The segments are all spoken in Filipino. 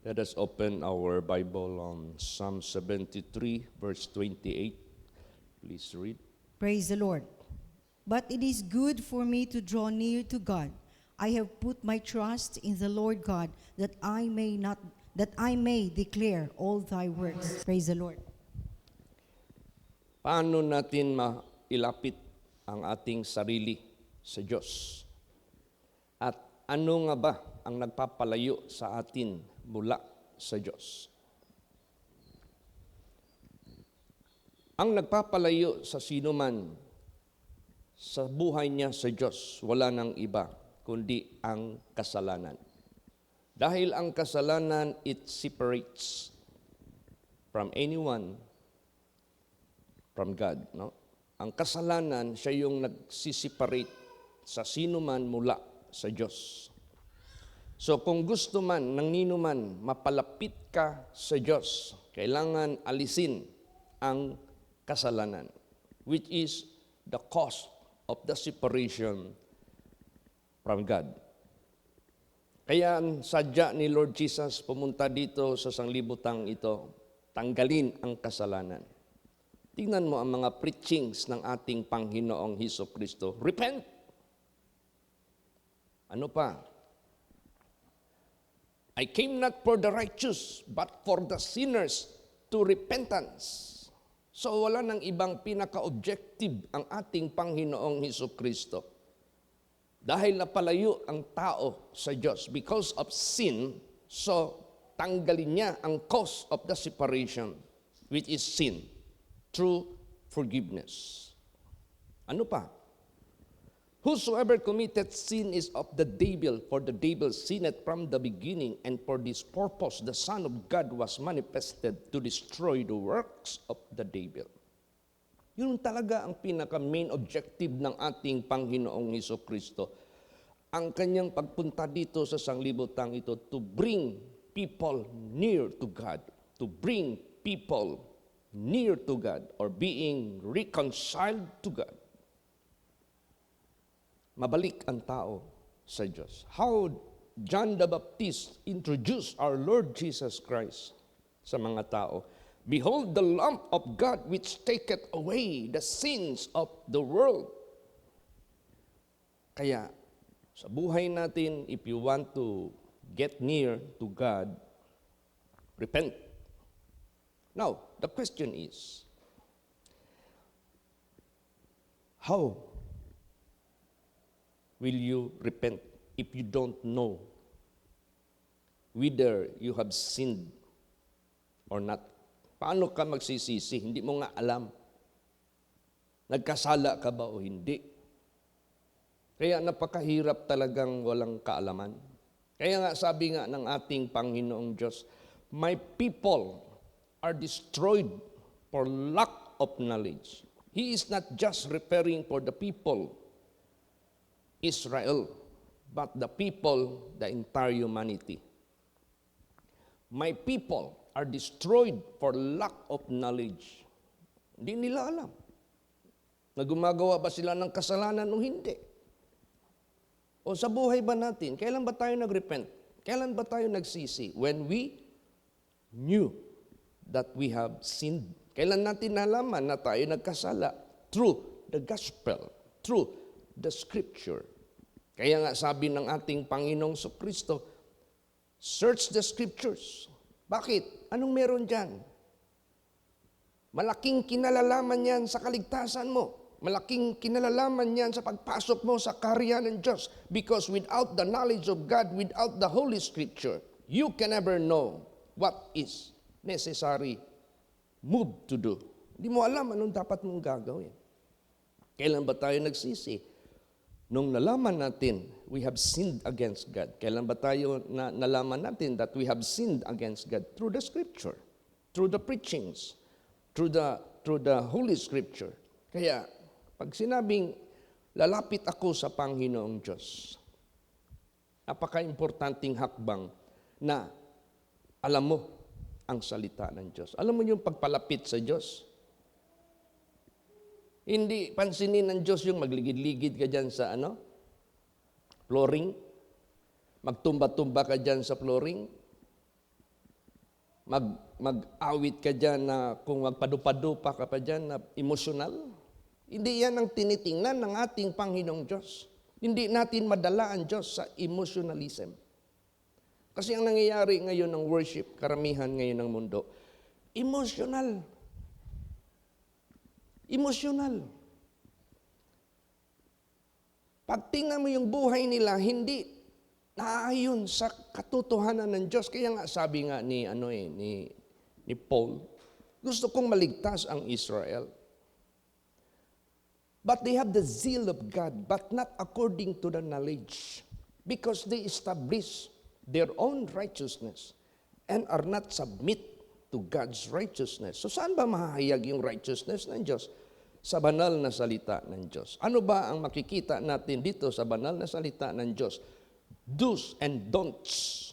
Let us open our Bible on Psalm 73, verse 28. Please read. Praise the Lord. But it is good for me to draw near to God. I have put my trust in the Lord God that I may declare all thy works. Praise the Lord. Paano natin mailapit ang ating sarili sa Diyos? At ano nga ba ang nagpapalayo sa atin mula sa Diyos? Ang nagpapalayo sa sino man sa buhay niya sa Diyos, wala nang iba kundi ang kasalanan. Dahil ang kasalanan, it separates from anyone from God. No? Ang kasalanan, siya yung nagsisiparate sa sino man mula sa Diyos. So kung gusto man, ng nino man, mapalapit ka sa Diyos, kailangan alisin ang kasalanan, which is the cause of the separation from God. Kaya ang sadya ni Lord Jesus pumunta dito sa sanglibutang ito, tanggalin ang kasalanan. Tingnan mo ang mga preachings ng ating Panginoong Hesukristo. Repent! Ano pa? I came not for the righteous, but for the sinners to repentance. So wala nang ibang pinaka-objective ang ating Panginoong Hesukristo. Dahil napalayo ang tao sa Diyos because of sin, so tanggalin niya ang cause of the separation, which is sin, through forgiveness. Ano pa? Whosoever committed sin is of the devil, for the devil sinned from the beginning, and for this purpose the Son of God was manifested to destroy the works of the devil. Yun talaga ang pinaka-main objective ng ating Panginoong Hesukristo. Ang kanyang pagpunta dito sa sanglibutang ito to bring people near to God, to bring people near to God or being reconciled to God. Mabalik ang tao sa Diyos. How John the Baptist introduced our Lord Jesus Christ sa mga tao. Behold the Lamb of God which taketh away the sins of the world. Kaya, sa buhay natin, if you want to get near to God, repent. Now, the question is, how will you repent if you don't know whether you have sinned or not? Paano ka magsisisi? Hindi mo nga alam. Nagkasala ka ba o hindi? Kaya napakahirap talagang walang kaalaman. Kaya nga sabi nga ng ating Panginoong Diyos, my people are destroyed for lack of knowledge. He is not just referring for the people Israel, but the people, the entire humanity. My people are destroyed for lack of knowledge. Hindi nila alam na gumagawa ba sila ng kasalanan o hindi. O sa buhay ba natin, kailan ba tayo nag-repent? Kailan ba tayo nagsisi? When we knew that we have sinned. Kailan natin nalaman na tayo nagkasala? Through the gospel, through the scripture. Kaya nga sabi ng ating Panginoong Kristo, search the scriptures. Bakit? Anong meron dyan? Malaking kinalalaman yan sa kaligtasan mo. Malaking kinalalaman yan sa pagpasok mo sa kaharian ng Diyos. Because without the knowledge of God, without the Holy Scripture, you can never know what is necessary move to do. Hindi mo alam anong dapat mong gagawin. Kailan ba tayo nagsisi? Nung nalaman natin, we have sinned against God. Kailan ba tayo nalaman natin that we have sinned against God? Through the Scripture, through the preachings, through the Holy Scripture. Kaya, pag sinabing, lalapit ako sa Panginoong Diyos, napaka-importanting hakbang na alam mo ang salita ng Diyos. Alam mo yung pagpalapit sa Diyos? Hindi pansinin ng Diyos yung magligid-ligid ka dyan sa flooring. Magtumba-tumba ka dyan sa flooring. mag-awit ka dyan na kung magpadupadupa ka pa dyan na emosyonal. Hindi yan ang tinitingnan ng ating Panginoong Diyos. Hindi natin madala ang Diyos sa emotionalism. Kasi ang nangyayari ngayon ng worship, karamihan ngayon ng mundo, emotional. Emotional. Pag tingnan mo yung buhay nila, hindi naayon sa katotohanan ng Diyos. Kaya nga sabi nga ni Paul, gusto kong maligtas ang Israel. But they have the zeal of God, but not according to the knowledge, because they establish their own righteousness and are not submit to God's righteousness. So saan ba mahahayag yung righteousness ng Diyos? Sa banal na salita ng Diyos. Ano ba ang makikita natin dito sa banal na salita ng Diyos? Do's and don'ts.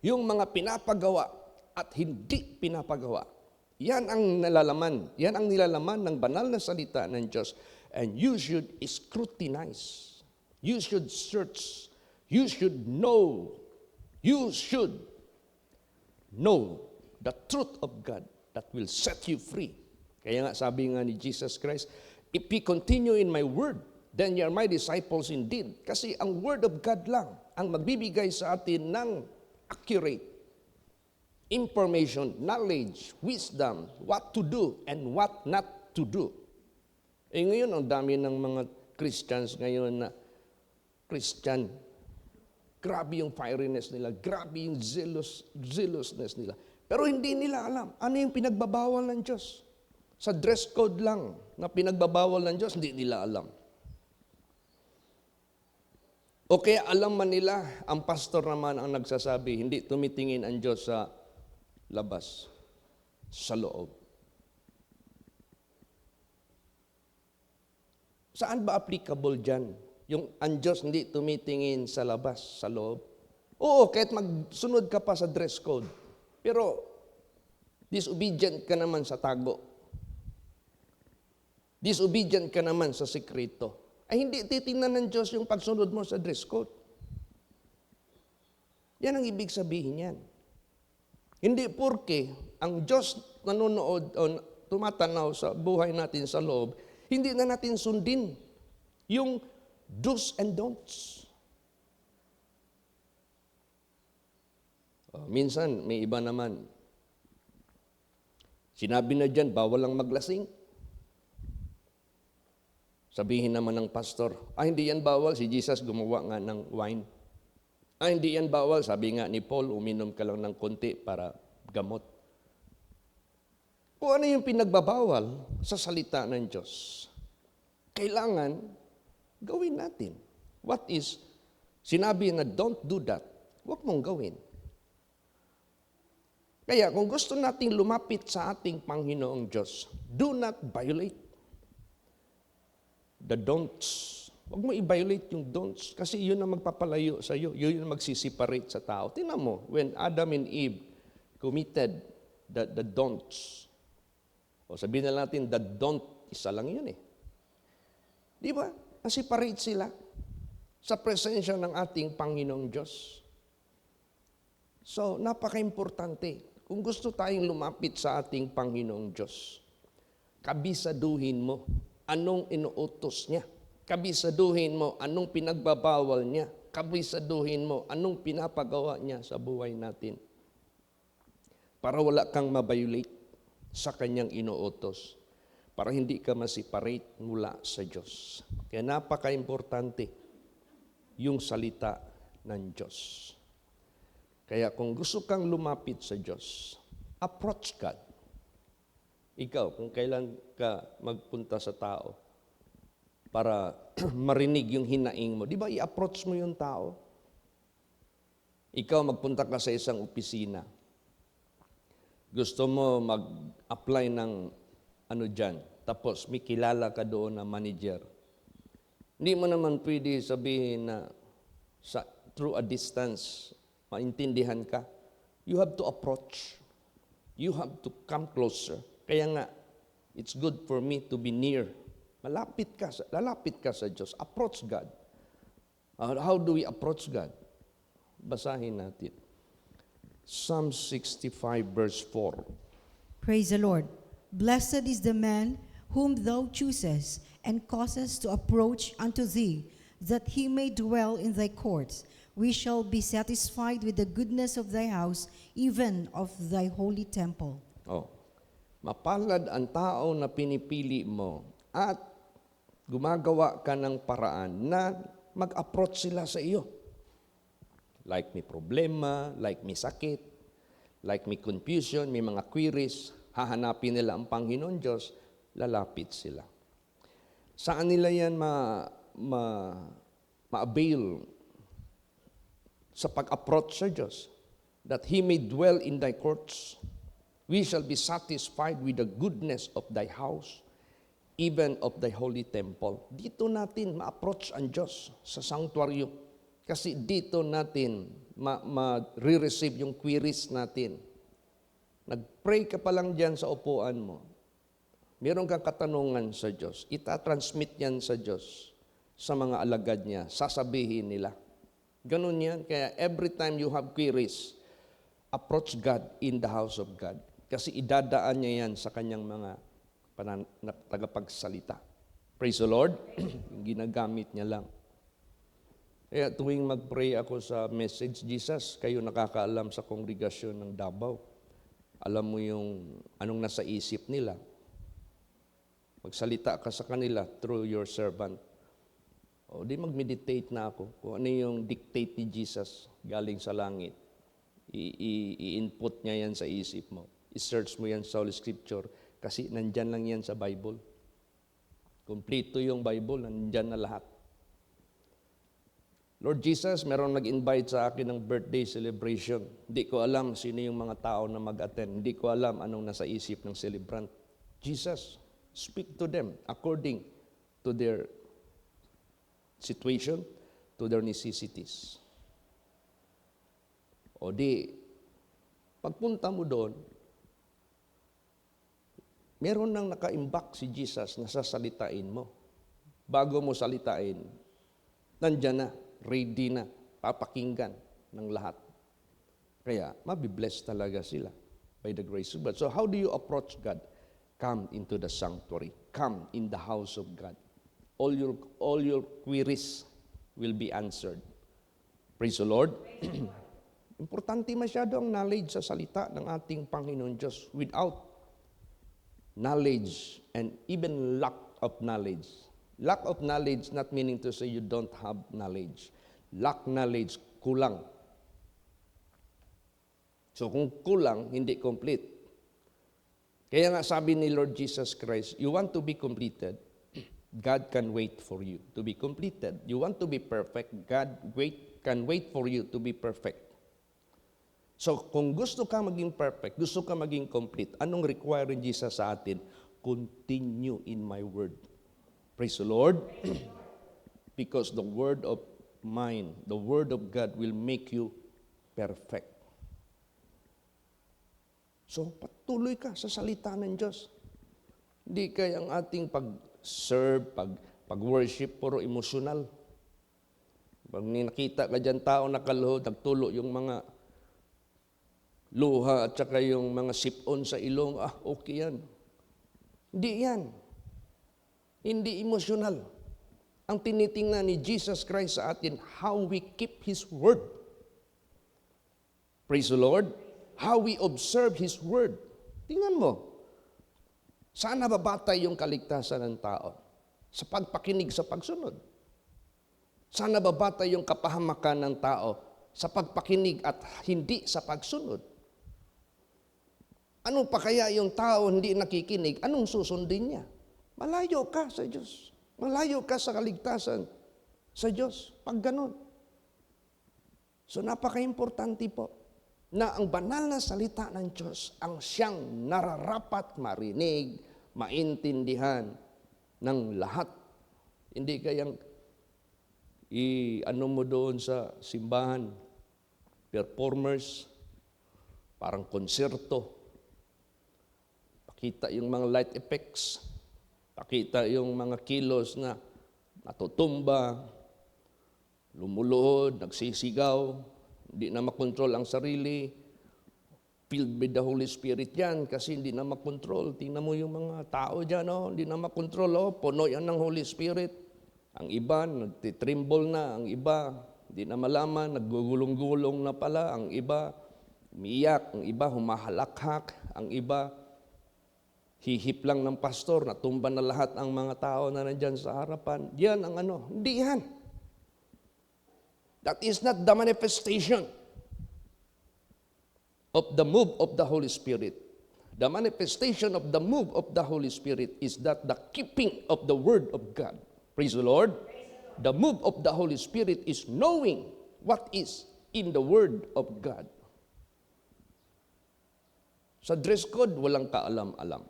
Yung mga pinapagawa at hindi pinapagawa. Yan ang nilalaman. Yan ang nilalaman ng banal na salita ng Diyos. And you should scrutinize. You should search. You should know. You should know the truth of God that will set you free. Kaya nga sabi nga ni Jesus Christ, if you continue in my word, then you are my disciples indeed. Kasi ang word of God lang ang magbibigay sa atin ng accurate information, knowledge, wisdom, what to do and what not to do. Ngayon, ang dami ng mga Christians ngayon na Christian, grabe yung fieriness nila, grabe yung zealousness nila. Pero hindi nila alam ano yung pinagbabawal ng Diyos. Sa dress code lang na pinagbabawal ng Diyos, hindi nila alam. O kaya alam man nila, ang pastor naman ang nagsasabi, hindi tumitingin ang Diyos sa labas, sa loob. Saan ba applicable dyan? Yung ang Diyos hindi tumitingin sa labas, sa loob. Oo, kahit magsunod ka pa sa dress code. Pero, disobedient ka naman sa tago. Disobedient ka naman sa sikreto. Ay hindi titingnan ng Diyos yung pagsunod mo sa dress code. Yan ang ibig sabihin yan. Hindi porke ang Diyos nanonood o tumatanaw sa buhay natin sa loob, hindi na natin sundin yung do's and don'ts. Minsan, may iba naman. Sinabi na dyan, bawal lang maglasing. Sabihin naman ng pastor, hindi yan bawal, si Jesus gumawa nga ng wine. Hindi yan bawal, sabi nga ni Paul, uminom ka lang ng konti para gamot. Kung ano yung pinagbabawal sa salita ng Diyos, kailangan gawin natin. What is, sinabi na don't do that, huwag mong gawin. Kaya kung gusto nating lumapit sa ating Panginoong Diyos, do not violate the don'ts. Huwag mo i-violate yung don'ts kasi yun ang magpapalayo sa iyo. Yun ang magsiseparate sa tao. Tingnan mo, when Adam and Eve committed the don'ts, o sabihin na natin, the don't, isa lang yun eh. Di ba? Nasiparate sila sa presensya ng ating Panginoong Diyos. So, napaka-importante. Kung gusto tayong lumapit sa ating Panginoong Diyos, kabisaduhin mo anong inuutos niya. Kabisaduhin mo anong pinagbabawal niya. Kabisaduhin mo anong pinapagawa niya sa buhay natin. Para wala kang mabiolate sa kanyang inuutos. Para hindi ka masiparate mula sa Diyos. Kaya napaka-importante yung salita ng Diyos. Kaya kung gusto kang lumapit sa Diyos, approach God. Ikaw, kung kailan ka magpunta sa tao para marinig yung hinaing mo, di ba i-approach mo yung tao? Ikaw, magpunta ka sa isang opisina. Gusto mo mag-apply ng tapos may kilala ka doon na manager. Hindi mo naman pwede sabihin na through a distance, maintindihan ka. You have to approach. You have to come closer. Kaya nga, it's good for me to be near. Lalapit ka sa Diyos. Approach God. How do we approach God? Basahin natin. Psalm 65 verse 4. Praise the Lord. Blessed is the man whom thou choosest and causest to approach unto thee, that he may dwell in thy courts. We shall be satisfied with the goodness of thy house, even of thy holy temple. Oh, mapalad ang tao na pinipili mo at gumagawa ka ng paraan na mag-approach sila sa iyo. Like may problema, like may sakit, like may confusion, may mga queries, hahanapin nila ang Panginoon Diyos, lalapit sila. Saan nila yan ma-avail sa pag-approach sa Diyos? That He may dwell in thy courts. We shall be satisfied with the goodness of thy house, even of thy holy temple. Dito natin ma-approach ang Diyos sa sanctuaryo. Kasi dito natin ma-receive yung queries natin. Nag-pray ka pa lang dyan sa upuan mo. Meron kang katanungan sa Diyos. Ita-transmit yan sa Diyos, sa mga alagad niya. Sasabihin nila. Ganun yan. Kaya every time you have queries, approach God in the house of God. Kasi idadaan niya yan sa kanyang mga tagapagsalita. Praise the Lord. Ginagamit niya lang. Kaya tuwing mag-pray ako sa Message Jesus, kayo nakakaalam sa kongregasyon ng Davao. Alam mo yung anong nasa isip nila. Magsalita ka sa kanila through your servant. O di mag-meditate na ako kung ano yung dictate ni Jesus galing sa langit. I-input niya yan sa isip mo. I-search mo yan sa Holy Scripture kasi nandyan lang yan sa Bible. Kompleto yung Bible, nandyan na lahat. Lord Jesus, meron nag-invite sa akin ng birthday celebration. Hindi ko alam sino yung mga tao na mag-attend. Hindi ko alam anong nasa isip ng celebrant. Jesus, speak to them according to their situation, to their necessities. O di, pagpunta mo doon, meron nang naka-imbak si Jesus na sasalitain mo. Bago mo salitain, nandyan na, ready na, papakinggan ng lahat. Kaya, mabibless talaga sila by the grace of God. So how do you approach God? Come into the sanctuary. Come in the house of God. All your queries will be answered. Praise the Lord. Importante masyado ang knowledge sa salita ng ating Panginoon Diyos. Without knowledge and even lack of knowledge. Lack of knowledge not meaning to say you don't have knowledge. Lack knowledge, kulang. So kung kulang, hindi complete. Kaya nga sabi ni Lord Jesus Christ, you want to be completed, God can wait for you to be completed. You want to be perfect, God can wait for you to be perfect. So kung gusto ka maging perfect, gusto ka maging complete, anong require ni Jesus sa atin? Continue in my word. Praise the Lord. Because the word of mine, the word of God will make you perfect. So, patuloy ka sa salita ng Diyos. Hindi kaya ang ating pag-serve, pag-worship, puro emosyonal. Pag nakita ka dyan tao nakaluhod, nagtulo yung mga luha at saka yung mga sipon sa ilong, okay yan. Hindi yan. Hindi emosyonal. Ang tinitingnan ni Jesus Christ sa atin, how we keep His word. Praise the Lord. How we observe His word. Tingnan mo, saan nababatay yung kaligtasan ng tao? Sa pagpakinig sa pagsunod. Saan nababatay yung kapahamakan ng tao? Sa pagpakinig at hindi sa pagsunod. Ano pa kaya yung tao hindi nakikinig? Anong susundin niya? Malayo ka sa Diyos. Malayo ka sa kaligtasan sa Diyos. Pag ganun. So napaka-importante po na ang banal na salita ng Diyos ang siyang nararapat marinig, maintindihan ng lahat. Hindi kayang ano mo doon sa simbahan, performers, parang konserto. Pakita yung mga light effects, pakita yung mga kilos na natutumba, lumuluhod, nagsisigaw, hindi na makontrol ang sarili, filled with the Holy Spirit yan kasi hindi na makontrol. Tingnan mo yung mga tao dyan, hindi na makontrol. Puno yan ng Holy Spirit. Ang iba, nagtitremble na. Ang iba, hindi na malaman, naggugulong-gulong na pala. Ang iba, umiyak. Ang iba, humahalakhak. Ang iba, hihip lang ng pastor, natumba na lahat ang mga tao na nandyan sa harapan. Yan ang Hindi yan. That is not the manifestation of the move of the Holy Spirit. The manifestation of the move of the Holy Spirit is that the keeping of the Word of God. Praise the Lord. The move of the Holy Spirit is knowing what is in the Word of God. Sa dress code, walang kaalam-alam.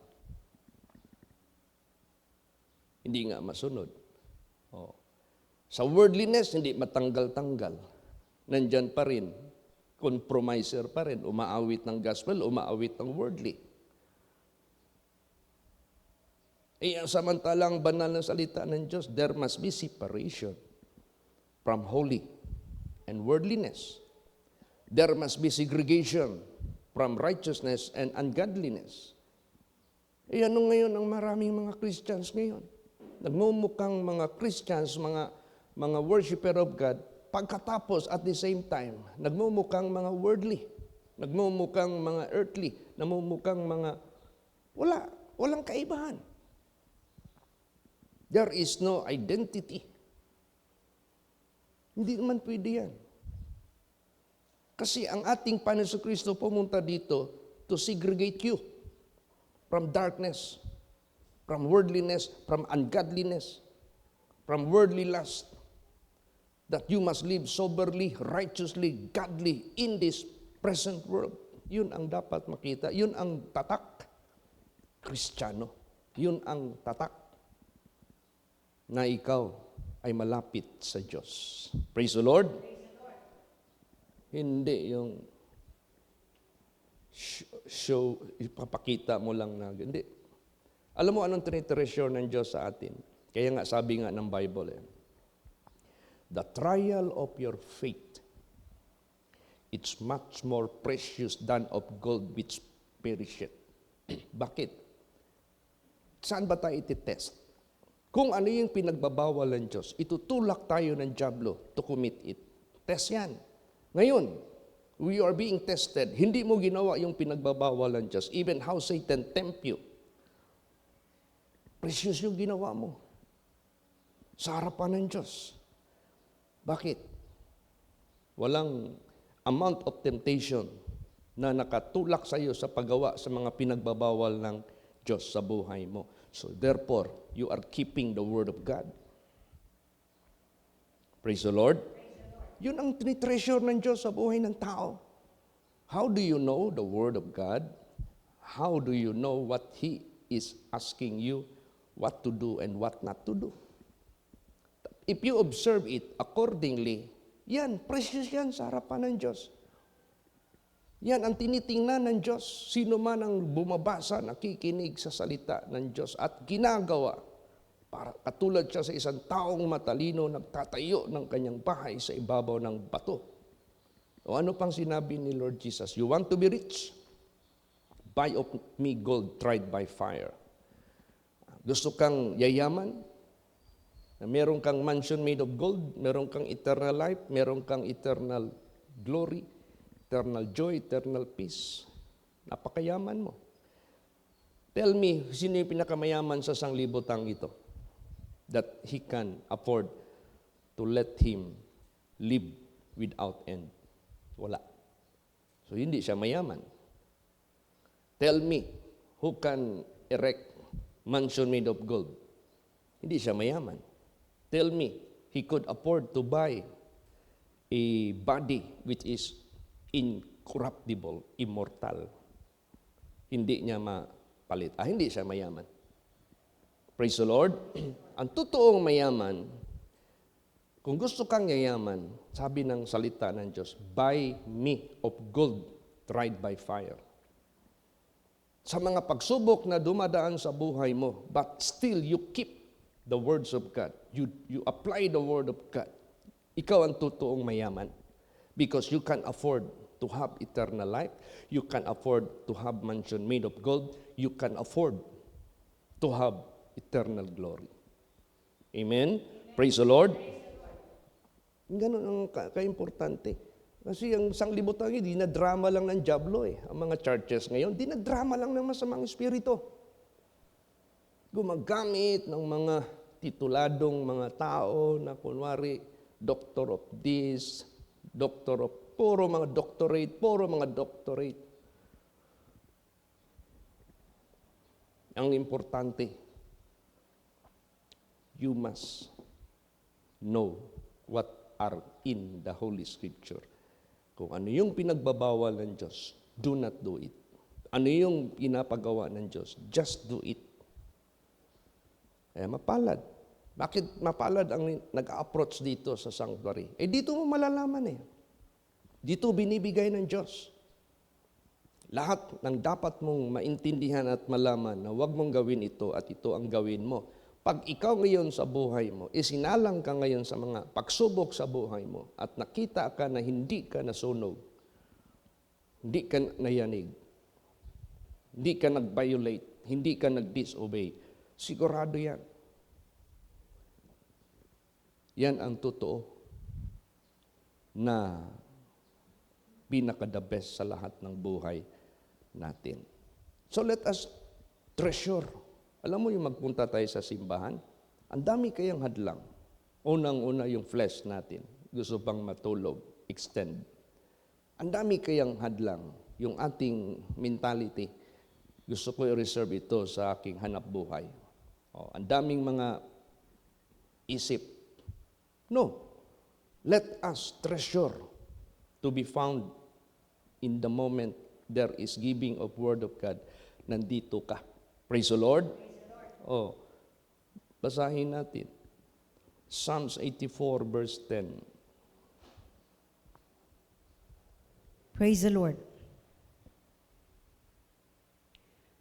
Hindi nga masunod. Sa worldliness, hindi matanggal-tanggal. Nandyan pa rin. Compromiser pa rin. Umaawit ng gospel, umaawit ng worldly. Ang samantalang banal na salita ng Diyos, there must be separation from holy and worldliness. There must be segregation from righteousness and ungodliness. Ano ngayon ang maraming mga Christians ngayon? Nagmumukhang mga Christians, mga worshiper of God, pagkatapos at the same time, nagmumukhang mga worldly, nagmumukhang mga earthly, nagmumukhang mga walang kaibahan. There is no identity. Hindi naman pwede yan. Kasi ang ating Panginoon Kristo pumunta dito to segregate you from darkness, from worldliness, from ungodliness, from worldly lust, that you must live soberly, righteously, godly in this present world. Yun ang dapat makita. Yun ang tatak. Kristiyano. Yun ang tatak na ikaw ay malapit sa Diyos. Praise the Lord. Hindi yung show, ipapakita mo lang na. Hindi. Alam mo anong tinitreasure ng Diyos sa atin? Kaya nga sabi nga ng Bible, the trial of your faith, it's much more precious than of gold which perisheth. Bakit? Saan ba tayo ititest? Kung ano yung pinagbabawal ng Diyos, itutulak tayo ng dyablo to commit it. Test yan. Ngayon, we are being tested. Hindi mo ginawa yung pinagbabawal ng Diyos. Even how Satan tempt you. Precious yung ginawa mo. Sa harapan ng Diyos. Bakit? Walang amount of temptation na nakatulak sa iyo sa paggawa sa mga pinagbabawal ng Diyos sa buhay mo. So therefore, you are keeping the Word of God. Praise the Lord. Yun ang tinitreasure ng Diyos sa buhay ng tao. How do you know the Word of God? How do you know what He is asking you what to do and what not to do? If you observe it accordingly, yan, precious yan sa harapan ng Diyos. Yan ang tinitingnan ng Diyos. Sino man ang bumabasa, nakikinig sa salita ng Diyos at ginagawa. Para katulad siya sa isang taong matalino, nagtatayo ng kanyang bahay sa ibabaw ng bato. O ano pang sinabi ni Lord Jesus? You want to be rich? Buy of me gold tried by fire. Gusto kang yayaman? Na meron kang mansion made of gold, meron kang eternal life, meron kang eternal glory, eternal joy, eternal peace. Napakayaman mo. Tell me, sino yung pinakamayaman sa sanglibotang ito? That he can afford to let him live without end. Wala. So, hindi siya mayaman. Tell me, who can erect mansion made of gold? Hindi siya mayaman. Tell me, he could afford to buy a body which is incorruptible, immortal. Hindi niya mapalit. Hindi siya mayaman. Praise the Lord. Ang totoong mayaman, kung gusto kang yayaman, sabi ng salita ng Diyos, buy me of gold tried by fire. Sa mga pagsubok na dumadaan sa buhay mo, but still you keep the words of God. You apply the word of God. Ikaw ang totoong mayaman because you can afford to have eternal life. You can afford to have mansion made of gold. You can afford to have eternal glory. Amen? Praise the Lord. Ganun ang ka-importante. Kasi ang sanglibutan ngayon, dinadrama lang ng dyablo eh. Ang mga churches ngayon, dinadrama lang ng masamang espiritu. Gumagamit ng mga tituladong mga tao na kunwari, doctor of this, doctor of, puro mga doctorate. Ang importante, you must know what are in the Holy Scripture. Kung ano yung pinagbabawal ng Diyos, do not do it. Ano yung pinapagawa ng Diyos, just do it. Kaya mapalad. Bakit mapalad ang nag-approach dito sa sanctuary? Dito mo malalaman eh. Dito binibigay ng Diyos. Lahat ng dapat mong maintindihan at malaman na huwag mong gawin ito at ito ang gawin mo. Pag ikaw ngayon sa buhay mo, isinalang ka ngayon sa mga pagsubok sa buhay mo at nakita ka na hindi ka nasunog, hindi ka nayanig, hindi ka nag-violate, hindi ka nag-disobey, sigurado yan. Yan ang totoo na pinaka-the best sa lahat ng buhay natin. So let us treasure. Alam mo yung magpunta tayo sa simbahan, ang dami kayang hadlang. Unang-una yung flesh natin. Gusto pang matulog, extend. Ang dami kayang hadlang. Yung ating mentality, gusto ko i-reserve ito sa aking hanap buhay. Ang daming mga isip. No. Let us treasure to be found in the moment there is giving of word of God. Nandito ka. Praise the Lord. Basahin natin. Psalms 84 verse 10. Praise the Lord.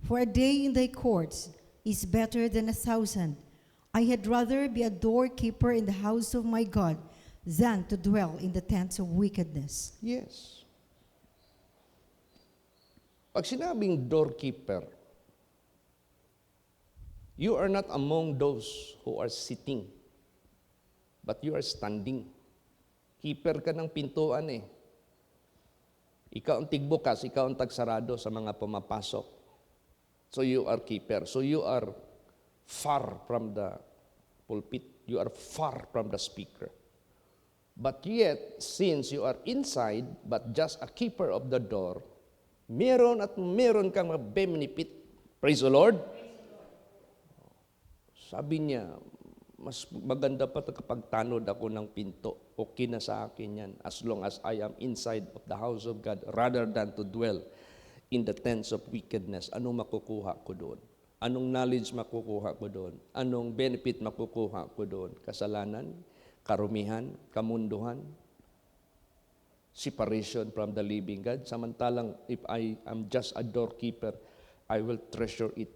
For a day in thy courts is better than 1,000. I had rather be a doorkeeper in the house of my God than to dwell in the tents of wickedness. Yes. Pag sinabing doorkeeper, you are not among those who are sitting, but you are standing. Keeper ka ng pintuan eh. Ikaw ang tigbukas, ikaw ang tagsarado sa mga pumapasok. So you are keeper. So you are far from the pulpit. You are far from the speaker. But yet, since you are inside, but just a keeper of the door, meron at meron kang benefit. Praise the Lord. Sabi niya, mas maganda pa kapag tanod ako ng pinto. Okay na sa akin yan, as long as I am inside of the house of God, rather than to dwell in the tents of wickedness. Anong makukuha ko doon? Anong knowledge makukuha ko doon? Anong benefit makukuha ko doon? Kasalanan, karumihan, kamunduhan, separation from the living God. Samantalang, if I am just a doorkeeper, I will treasure it.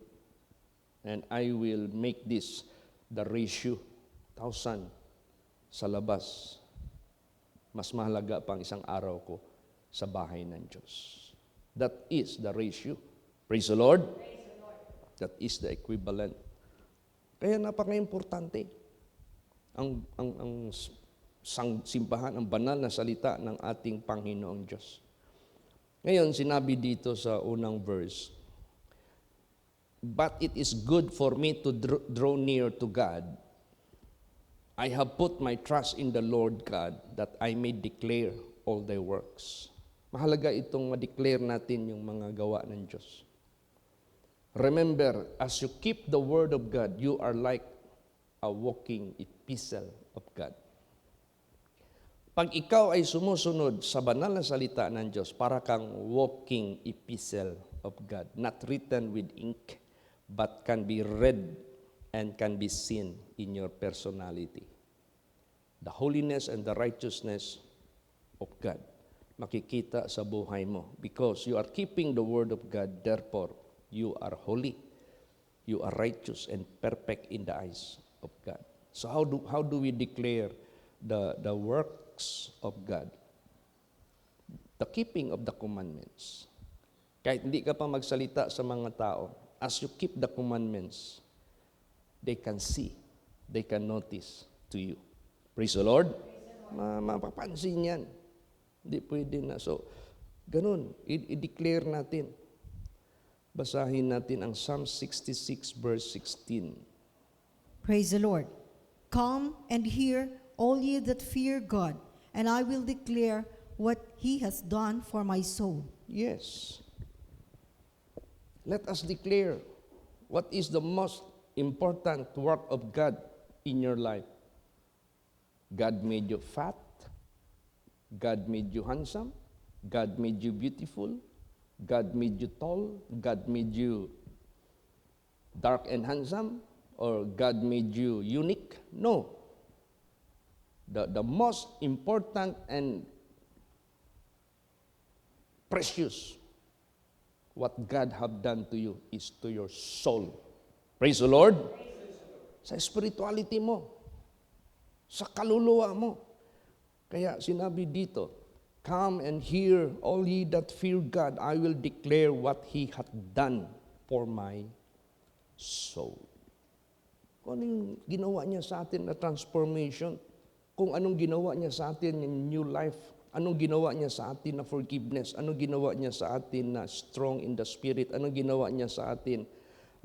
And I will make this the ratio, 1,000 sa labas. Mas mahalaga pang isang araw ko sa bahay ng Diyos. That is the ratio. Praise the Lord. Praise the Lord. That is the equivalent. Kaya napaka-importante. Ang simbahan, ang banal na salita ng ating Panginoong Diyos. Ngayon, sinabi dito sa unang verse, but it is good for me to draw near to God. I have put my trust in the Lord God that I may declare all thy works. Mahalaga itong ma-declare natin yung mga gawa ng Diyos. Remember, as you keep the word of God, you are like a walking epistle of God. Pag ikaw ay sumusunod sa banal na salita ng Diyos, para kang walking epistle of God, not written with ink, but can be read and can be seen in your personality. The holiness and the righteousness of God, makikita sa buhay mo. Because you are keeping the word of God, therefore, you are holy, you are righteous and perfect in the eyes of God. So how do we declare the works of God? the keeping of the commandments. Kahit hindi ka pa magsalita sa mga tao, as you keep the commandments, they can see, they can notice to you. Praise the Lord. Mapapansin yan. Hindi pwede na. So, ganun, i-declare natin. Basahin natin ang Psalm 66 verse 16. Praise the Lord. Come and hear, all ye that fear God, and I will declare what he has done for my soul. Yes. Let us declare what is the most important work of God in your life. God made you fat. God made you handsome. God made you beautiful. God made you tall. God made you dark and handsome. Or God made you unique. No. The most important and precious what God have done to you is to your soul. Praise the Lord. Sa spirituality mo, sa kaluluwa mo. Kaya sinabi dito, come and hear, all ye that fear God, I will declare what He hath done for my soul. Kung ano yung ginawa niya sa atin na transformation, kung anong ginawa niya sa atin in new life, anong ginawa niya sa atin na forgiveness, anong ginawa niya sa atin na strong in the spirit, anong ginawa niya sa atin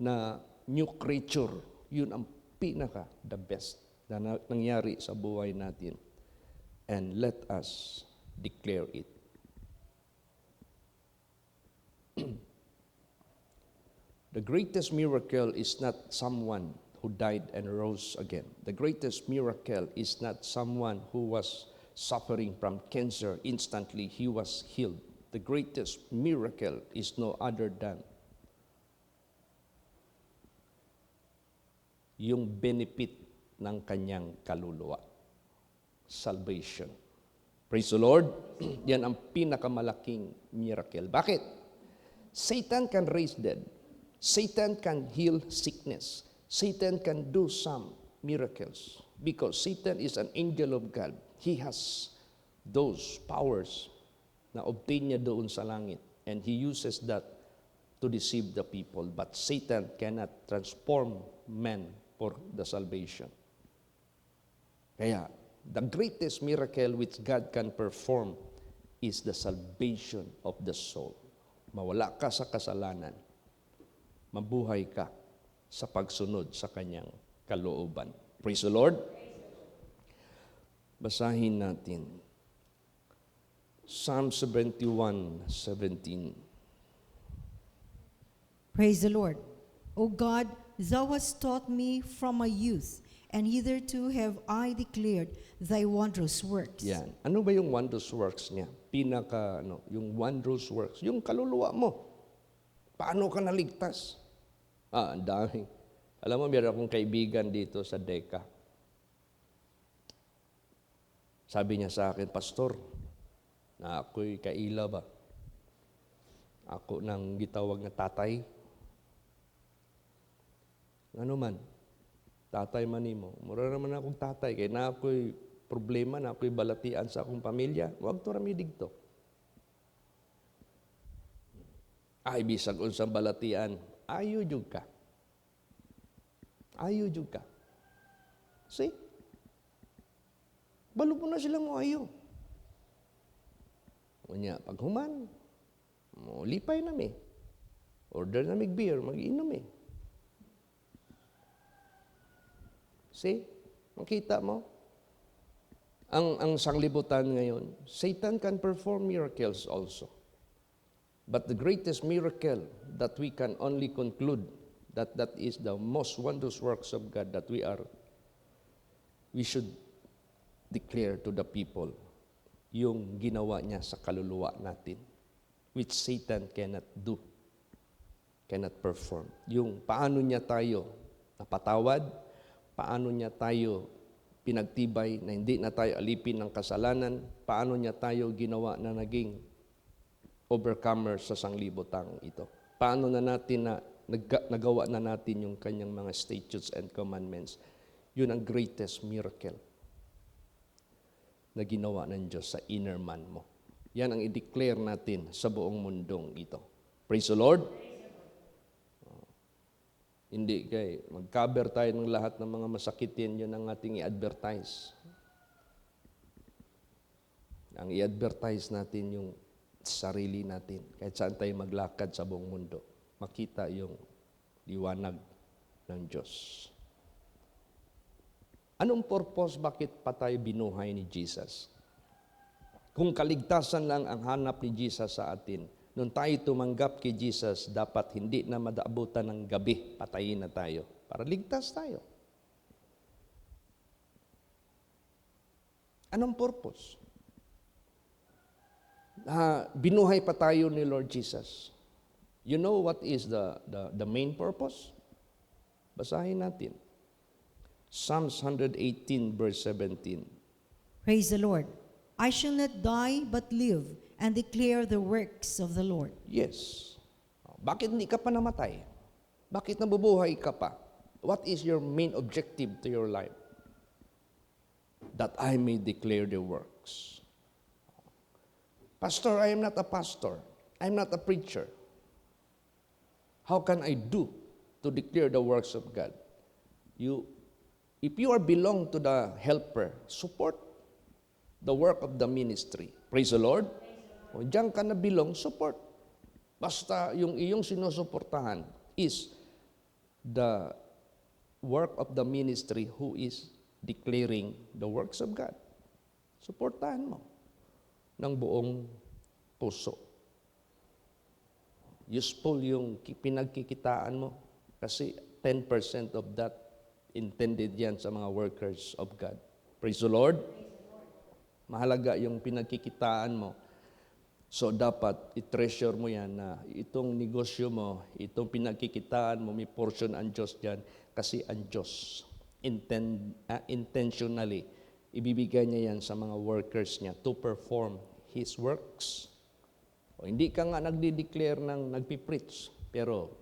na new creature, yun ang pinaka, the best na nangyari sa buhay natin. And let us declare it. The greatest miracle is not someone who died and rose again. The greatest miracle is not someone who was suffering from cancer. Instantly, he was healed. The greatest miracle is no other than yung benefit ng kanyang kaluluwa. Salvation. Praise the Lord. Yan ang pinakamalaking miracle. Bakit? Satan can raise dead. Satan can heal sickness. Satan can do some miracles because Satan is an angel of God. He has those powers na obtain niya doon sa langit and he uses that to deceive the people. But Satan cannot transform man for the salvation. Kaya, the greatest miracle which God can perform is the salvation of the soul. Mawala ka sa kasalanan. Mabuhay ka sa pagsunod sa kanyang kalooban. Praise the Lord. Basahin natin. Psalm 71:17. Praise the Lord. O God, thou hast taught me from my youth, and hitherto have I declared thy wondrous works. Yan. Ano ba yung wondrous works niya? Yung wondrous works. Yung kaluluwa mo. Paano ka naligtas? Ang dami. Alam mo, meron akong kaibigan dito sa Deka. Sabi niya sa akin, Pastor, na ako'y kaila ba? Ako nang gitawag na tatay. Ano man, tatay man mo. Mura naman akong tatay, kaya na ako'y problema, na ako'y balatian sa akong pamilya. Huwag to ramidig to. Ay, bisag unsang balatian. Ayaw jud ka. Ayaw jud ka. See? Balo po na sila mo ayaw. Unya, pag human, mo lipay na mi. Order na mig beer, mag-inom eh. See? Makita mo? Ang sanglibutan ngayon, Satan can perform miracles also. But the greatest miracle that we can only conclude that is the most wondrous works of God that we should declare to the people yung ginawa niya sa kaluluwa natin, which Satan cannot do, cannot perform. Yung paano niya tayo napatawad, paano niya tayo pinagtibay na hindi na tayo alipin ng kasalanan, paano niya tayo ginawa na naging overcomer sa sanglibutang ito. Paano na natin nagawa na natin yung kanyang mga statutes and commandments. Yun ang greatest miracle na ginawa ng Diyos sa inner man mo. Yan ang i-declare natin sa buong mundong ito. Praise the Lord. Hindi kay mag-cover tayo ng lahat ng mga masakitin, yun ang ating i-advertise. Ang i-advertise natin yung sarili natin. Kahit saan tayo maglakad sa buong mundo, makita yung liwanag ng Diyos. Anong purpose, bakit pa tayo binuhay ni Jesus? Kung kaligtasan lang ang hanap ni Jesus sa atin, nung tayo tumanggap kay Jesus, dapat hindi na madaabutan ng gabi, patayin na tayo, para ligtas tayo. Anong purpose? Binuhay pa tayo ni Lord Jesus. You know what is the main purpose? Basahin natin. Psalms 118 verse 17. Praise the Lord. I shall not die but live and declare the works of the Lord. Yes. Bakit hindi ka pa namatay? Bakit nabubuhay ka pa? What is your main objective to your life? That I may declare the works. Pastor, I am not a pastor. I am not a preacher. How can I do to declare the works of God? If you are belong to the helper, support the work of the ministry. Praise the Lord. O diyan ka na belong, support. Basta yung iyong sinusuportahan is the work of the ministry who is declaring the works of God. Suportahan mo ng buong puso. Useful yung pinagkikitaan mo kasi 10% of that intended yan sa mga workers of God. Praise the Lord. Mahalaga yung pinagkikitaan mo. So dapat i-treasure mo yan na itong negosyo mo, itong pinagkikitaan mo, may portion ang Diyos dyan kasi ang Diyos intentionally ibibigay niya yan sa mga workers niya to perform His works. O hindi ka nga nagdi-declare ng nagpipreach, pero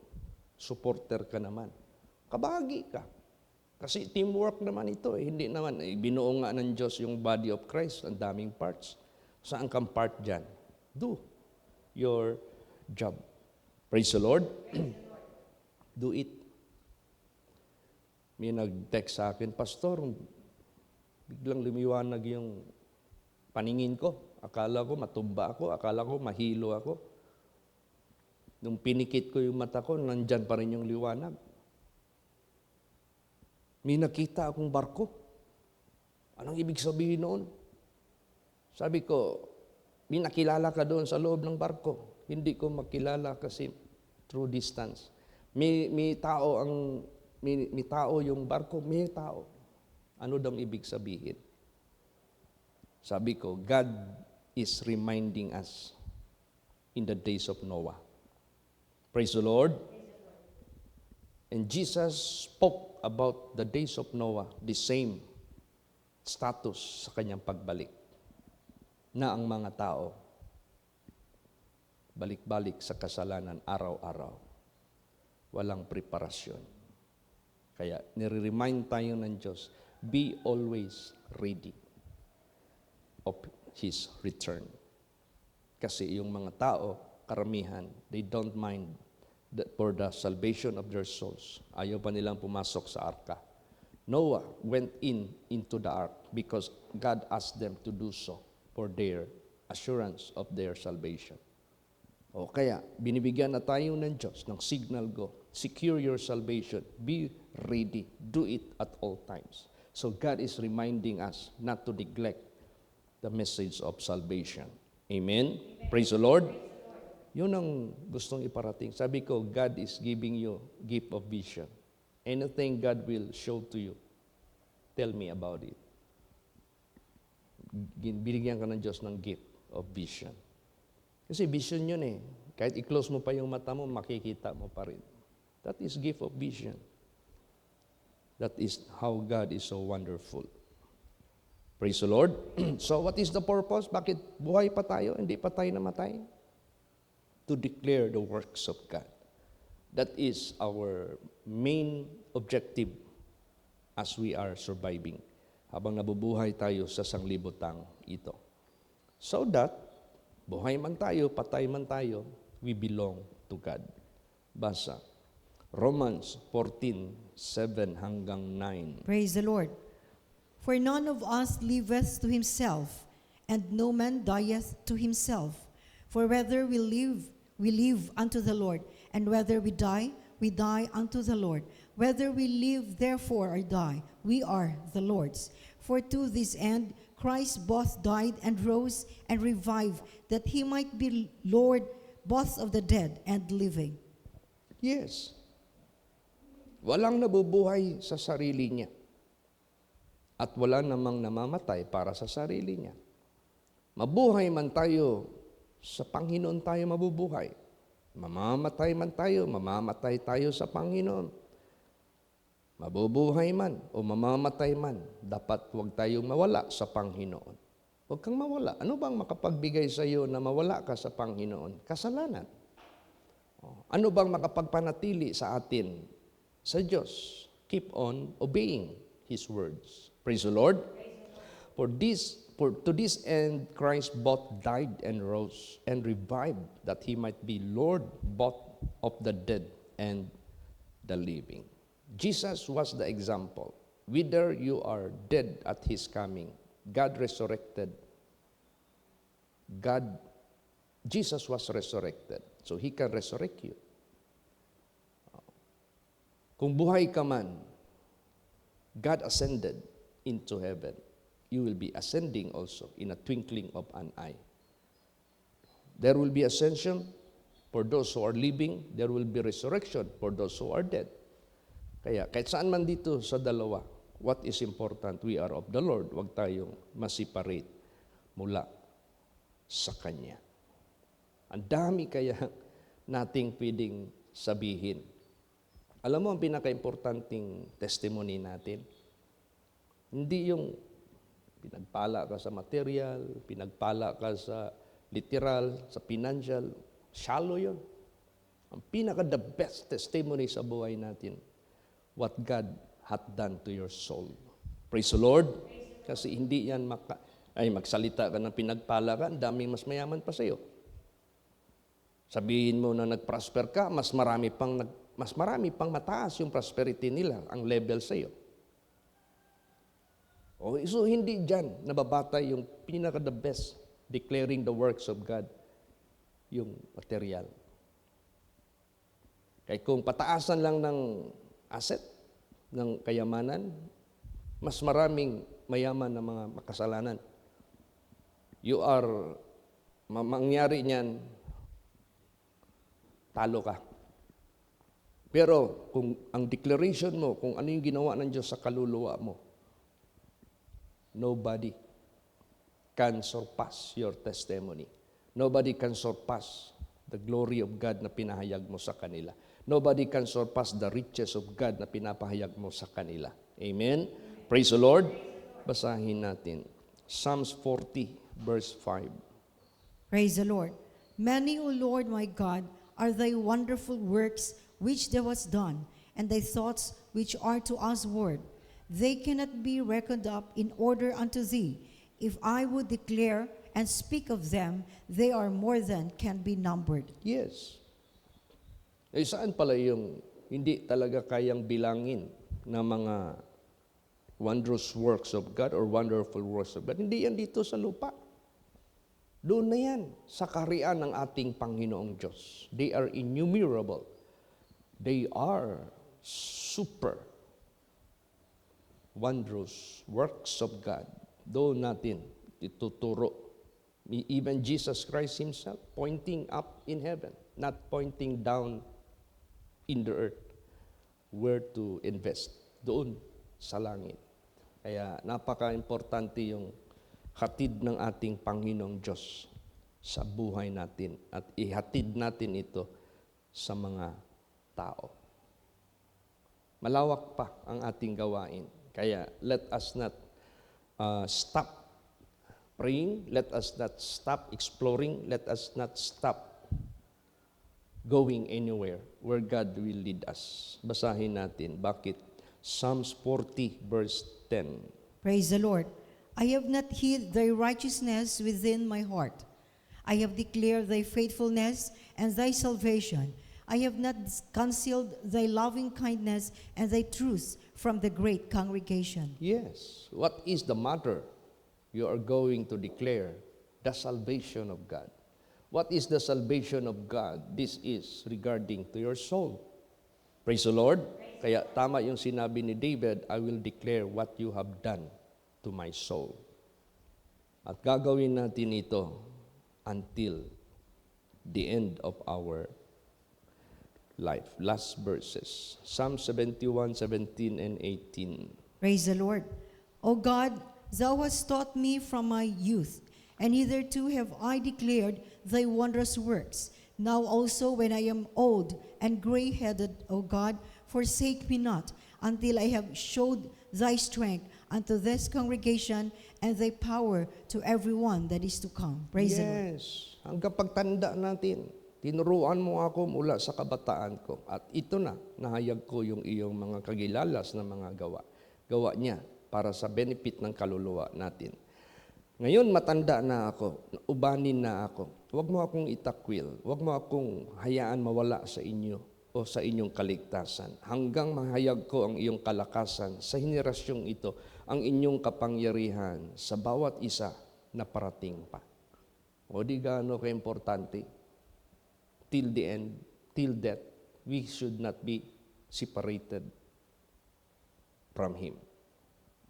supporter ka naman. Kabahagi ka. Kasi teamwork naman ito. Hindi naman, binuo nga ng Diyos yung body of Christ, ang daming parts. Saan kang part dyan? Do your job. Praise the Lord. Do it. May nag-text sa akin, Pastor, biglang lumiwanag yung paningin ko. Akala ko matumba ako, akala ko mahilo ako. Nung pinikit ko yung mata ko, nandyan pa rin yung liwanag. May nakita akong barko. Anong ibig sabihin noon? Sabi ko, may nakilala ka doon sa loob ng barko. Hindi ko makilala kasi through distance. May tao yung barko, may tao. Ano daw ibig sabihin? Sabi ko, God is reminding us in the days of Noah. Praise the Lord. And Jesus spoke about the days of Noah, the same status sa kanyang pagbalik. Na ang mga tao, balik-balik sa kasalanan araw-araw. Walang preparasyon. Kaya nire-remind tayo ng Diyos, be always ready of His return. Kasi yung mga tao, karamihan, they don't mind for the salvation of their souls. Ayaw pa nilang pumasok sa arka. Noah went into the ark because God asked them to do so for their assurance of their salvation. O kaya, binibigyan na tayo ng Diyos ng signal go. Secure your salvation. Be ready. Do it at all times. So God is reminding us not to neglect the message of salvation. Amen? Praise the Lord. Yun ang gustong iparating. Sabi ko, God is giving you gift of vision. Anything God will show to you, tell me about it. Binigyan ka ng Diyos ng gift of vision. Kasi vision yun eh. Kahit i-close mo pa yung mata mo, makikita mo pa rin. That is gift of vision. That is how God is so wonderful. Praise the Lord. So what is the purpose? Bakit buhay pa tayo? Hindi pa tayo namatay? To declare the works of God. That is our main objective as we are surviving habang nabubuhay tayo sa sanglibutang ito. So that Buhay man tayo, patay man tayo, we belong to God. Basa. Romans 14:7 hanggang 9. Praise the Lord. For none of us liveth to himself, and no man dieth to himself. For whether we live unto the Lord, and whether we die unto the Lord. Whether we live therefore or die, we are the Lord's. For to this end Christ both died and rose and revived, that he might be Lord both of the dead and living. Yes. Walang nabubuhay sa sarili niya. At wala namang namamatay para sa sarili niya. Mabuhay man tayo, sa Panginoon tayo mabubuhay. Mamamatay man tayo, mamamatay tayo sa Panginoon. Mabubuhay man o mamamatay man, dapat huwag tayong mawala sa Panginoon. Huwag kang mawala. Ano bang makapagbigay sa iyo na mawala ka sa Panginoon? Kasalanan. Ano bang makapagpanatili sa atin sa Diyos? Keep on obeying His words. Praise the Lord. To this end Christ both died and rose and revived, that He might be Lord both of the dead and the living. Jesus was the example. Whether you are dead at His coming, God resurrected. Jesus was resurrected, so He can resurrect you. Kung buhay ka man, God ascended into heaven. You will be ascending also in a twinkling of an eye. There will be ascension for those who are living. There will be resurrection for those who are dead. Kaya kahit saan man dito sa dalawa, what is important? We are of the Lord. Huwag tayong masiparate mula sa Kanya. Ang dami kaya nating pwedeng sabihin. Alam mo ang pinaka-importanting testimony natin? Hindi yung pinagpala ka sa material, pinagpala ka sa literal, sa financial, shallow yun. Ang pinaka-the best testimony sa buhay natin, what God hath done to your soul. Praise the Lord. Kasi hindi yan magsalita ka ng pinagpala ka, ang daming mas mayaman pa sa'yo. Sabihin mo na nag-prosper ka, mas marami pang mataas yung prosperity nila, ang level sa'yo. So hindi dyan nababatay yung pinaka-the best, declaring the works of God, yung material. Kaya kung pataasan lang ng asset, ng kayamanan, mas maraming mayaman na mga makasalanan. Mangyari niyan, talo ka. Pero kung ang declaration mo, kung ano yung ginawa ng Diyos sa kaluluwa mo, nobody can surpass your testimony. Nobody can surpass the glory of God na pinahayag mo sa kanila. Nobody can surpass the riches of God na pinapahayag mo sa kanila. Amen? Praise the Lord. Basahin natin. Psalms 40, verse 5. Praise the Lord. Many, O Lord my God, are thy wonderful works which thou hast done, and thy thoughts which are to us word. They cannot be reckoned up in order unto thee. If I would declare and speak of them, they are more than can be numbered. Yes. Saan pala yung hindi talaga kayang bilangin na mga wondrous works of God or wonderful works of God? Hindi yan dito sa lupa. Doon na yan sa kaharian ng ating Panginoong Diyos. They are innumerable. They are super wondrous works of God. Doon natin ituturo. Even Jesus Christ Himself pointing up in heaven, not pointing down in the earth, where to invest. Doon sa langit. Kaya napaka-importante yung hatid ng ating Panginoong Diyos sa buhay natin at ihatid natin ito sa mga tao. Malawak pa ang ating gawain. Kaya let us not stop praying, let us not stop exploring, let us not stop going anywhere where God will lead us. Basahin natin. Bakit? Psalms 40 verse 10. Praise the Lord. I have not hid thy righteousness within my heart. I have declared thy faithfulness and thy salvation. I have not concealed thy loving kindness and thy truth from the great congregation. Yes. What is the matter? You are going to declare the salvation of God. What is the salvation of God? This is regarding to your soul. Praise the Lord. Kaya tama yung sinabi ni David, I will declare what you have done to my soul. At gagawin natin ito until the end of our life. Last verses. Psalm 71, 17 and 18. Praise the Lord. O God, thou hast taught me from my youth, and hitherto have I declared thy wondrous works. Now also when I am old and gray-headed, O God, forsake me not, until I have showed thy strength unto this congregation and thy power to everyone that is to come. Praise the Lord. Yes. Hanggang pagtanda natin, tinuruan mo ako mula sa kabataan ko. At ito na, nahayag ko yung iyong mga kagilalas na mga gawa. Gawa niya para sa benefit ng kaluluwa natin. Ngayon, matanda na ako, ubanin na ako. Huwag mo akong itakwil. Huwag mo akong hayaan mawala sa inyo o sa inyong kaligtasan. Hanggang mahayag ko ang iyong kalakasan sa henerasyong ito, ang inyong kapangyarihan sa bawat isa na parating pa. O di gaano ka-importante? Till the end, till death, we should not be separated from Him.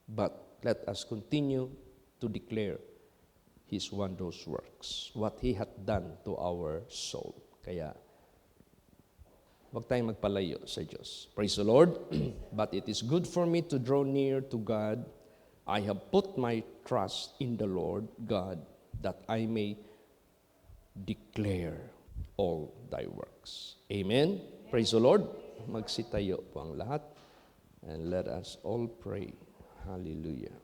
But let us continue to declare His wondrous works, what He hath done to our soul. Kaya, huwag tayong magpalayo sa Diyos. Praise the Lord. But it is good for me to draw near to God. I have put my trust in the Lord God, that I may declare all thy works. Amen. Praise the Lord. Magsitayo po ang lahat. And let us all pray. Hallelujah.